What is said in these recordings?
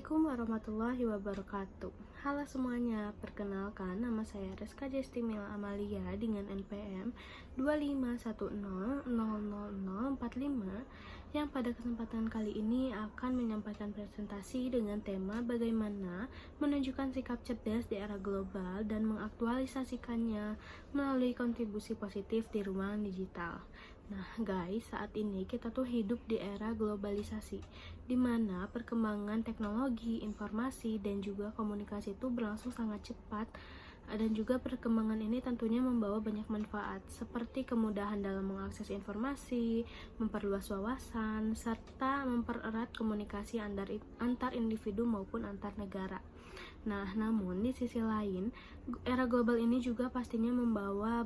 Assalamualaikum warahmatullahi wabarakatuh. Halo semuanya, perkenalkan nama saya Reska Jestimil Amalia dengan NPM 251000045 yang pada kesempatan kali ini akan menyampaikan presentasi dengan tema bagaimana menunjukkan sikap cerdas di era global dan mengaktualisasikannya melalui kontribusi positif di ruang digital. Nah guys, saat ini kita tuh hidup di era globalisasi, di mana perkembangan teknologi, informasi, dan juga komunikasi itu berlangsung sangat cepat, dan juga perkembangan ini tentunya membawa banyak manfaat seperti kemudahan dalam mengakses informasi, memperluas wawasan, serta mempererat komunikasi antar individu maupun antar negara. Nah, namun di sisi lain, era global ini juga pastinya membawa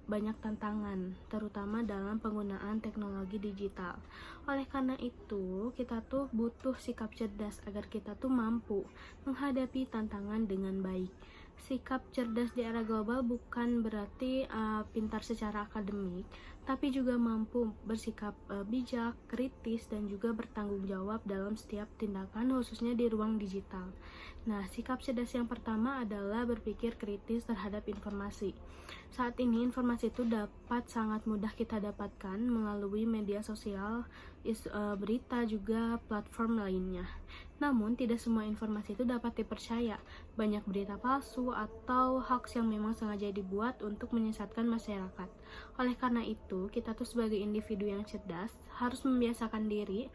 banyak tantangan, terutama dalam penggunaan teknologi digital. Oleh karena itu, kita tuh butuh sikap cerdas agar kita tuh mampu menghadapi tantangan dengan baik. Sikap cerdas di era global bukan berarti pintar secara akademik, tapi juga mampu bersikap bijak, kritis, dan juga bertanggung jawab dalam setiap tindakan, khususnya di ruang digital. Nah, sikap cerdas yang pertama adalah berpikir kritis terhadap informasi. Saat ini informasi itu dapat sangat mudah kita dapatkan melalui media sosial, berita, juga platform lainnya. Namun, tidak semua informasi itu dapat dipercaya. Banyak berita palsu atau hoax yang memang sengaja dibuat untuk menyesatkan masyarakat. Oleh karena itu, kita tuh sebagai individu yang cerdas harus membiasakan diri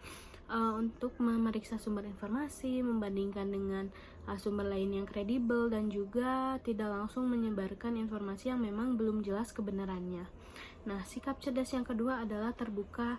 untuk memeriksa sumber informasi, membandingkan dengan sumber lain yang kredibel, dan juga tidak langsung menyebarkan informasi yang memang belum jelas kebenarannya. Nah, sikap cerdas yang kedua adalah terbuka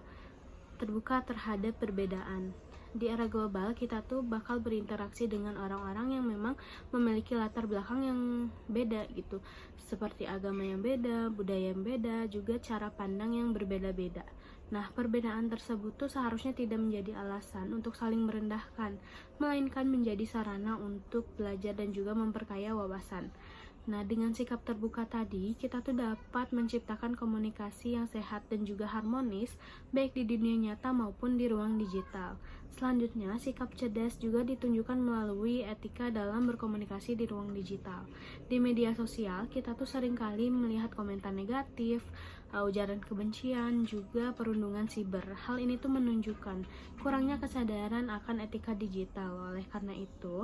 terhadap perbedaan. Di era global, kita tuh bakal berinteraksi dengan orang-orang yang memang memiliki latar belakang yang beda gitu, seperti agama yang beda, budaya yang beda, juga cara pandang yang berbeda-beda. Nah, perbedaan tersebut tuh seharusnya tidak menjadi alasan untuk saling merendahkan, melainkan menjadi sarana untuk belajar dan juga memperkaya wawasan. Nah, dengan sikap terbuka tadi, kita tuh dapat menciptakan komunikasi yang sehat dan juga harmonis, baik di dunia nyata maupun di ruang digital. Selanjutnya, sikap cerdas juga ditunjukkan melalui etika dalam berkomunikasi di ruang digital. Di media sosial, kita tuh seringkali melihat komentar negatif, ujaran kebencian, juga perundungan siber. Hal ini tuh menunjukkan kurangnya kesadaran akan etika digital. Oleh karena itu,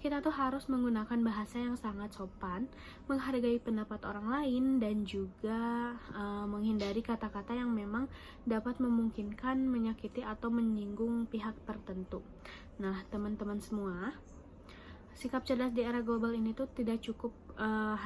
kita tuh harus menggunakan bahasa yang sangat sopan, menghargai pendapat orang lain, dan juga menghindari kata-kata yang memang dapat memungkinkan menyakiti atau menyinggung pihak tertentu. Nah, teman-teman semua, sikap cerdas di era global ini tuh tidak cukup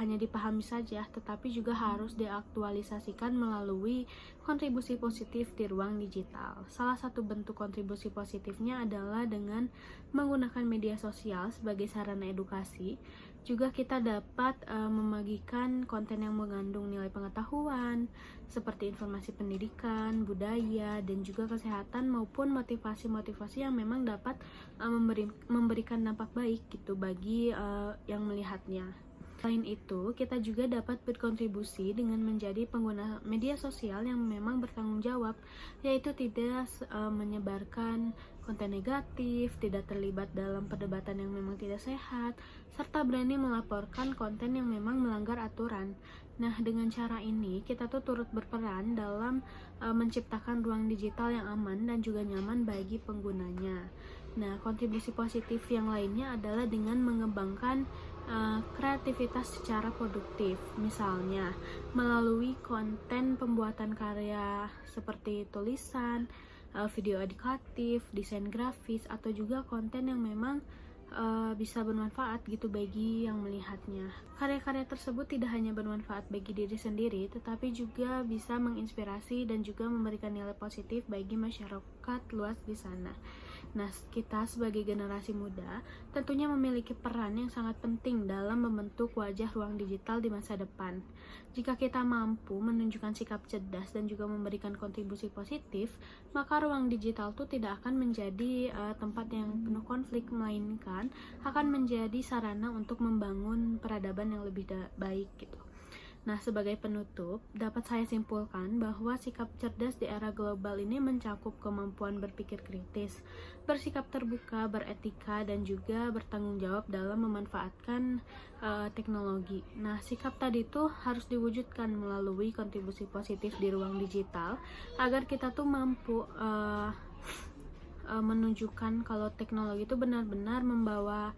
hanya dipahami saja, tetapi juga harus diaktualisasikan melalui kontribusi positif di ruang digital. Salah satu bentuk kontribusi positifnya adalah dengan menggunakan media sosial sebagai sarana edukasi. Juga kita dapat membagikan konten yang mengandung nilai pengetahuan, seperti informasi pendidikan, budaya, dan juga kesehatan, maupun motivasi-motivasi yang memang dapat memberikan dampak baik gitu bagi yang melihatnya. Selain itu, kita juga dapat berkontribusi dengan menjadi pengguna media sosial yang memang bertanggung jawab, yaitu tidak menyebarkan konten negatif, tidak terlibat dalam perdebatan yang memang tidak sehat, serta berani melaporkan konten yang memang melanggar aturan. Nah, dengan cara ini, kita tuh turut berperan dalam menciptakan ruang digital yang aman dan juga nyaman bagi penggunanya. Nah, kontribusi positif yang lainnya adalah dengan mengembangkan kreativitas secara produktif, misalnya melalui konten pembuatan karya seperti tulisan, video edukatif, desain grafis, atau juga konten yang memang bisa bermanfaat gitu bagi yang melihatnya. Karya-karya tersebut tidak hanya bermanfaat bagi diri sendiri, tetapi juga bisa menginspirasi dan juga memberikan nilai positif bagi masyarakat luas di sana. Nah, kita sebagai generasi muda tentunya memiliki peran yang sangat penting dalam membentuk wajah ruang digital di masa depan. Jika kita mampu menunjukkan sikap cerdas dan juga memberikan kontribusi positif, maka ruang digital itu tidak akan menjadi tempat yang penuh konflik, melainkan akan menjadi sarana untuk membangun peradaban yang lebih baik gitu. Nah, sebagai penutup, dapat saya simpulkan bahwa sikap cerdas di era global ini mencakup kemampuan berpikir kritis, bersikap terbuka, beretika, dan juga bertanggung jawab dalam memanfaatkan teknologi. Nah, sikap tadi tuh harus diwujudkan melalui kontribusi positif di ruang digital agar kita tuh mampu menunjukkan kalau teknologi itu benar-benar membawa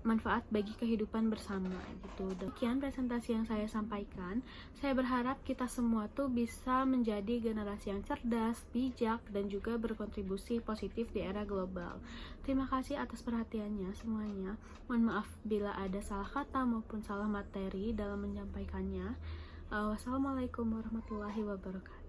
manfaat bagi kehidupan bersama gitu. Demikian presentasi yang saya sampaikan. Saya berharap kita semua tuh bisa menjadi generasi yang cerdas, bijak, dan juga berkontribusi positif di era global. Terima kasih atas perhatiannya semuanya. Mohon maaf bila ada salah kata maupun salah materi dalam menyampaikannya. Wassalamualaikum warahmatullahi wabarakatuh.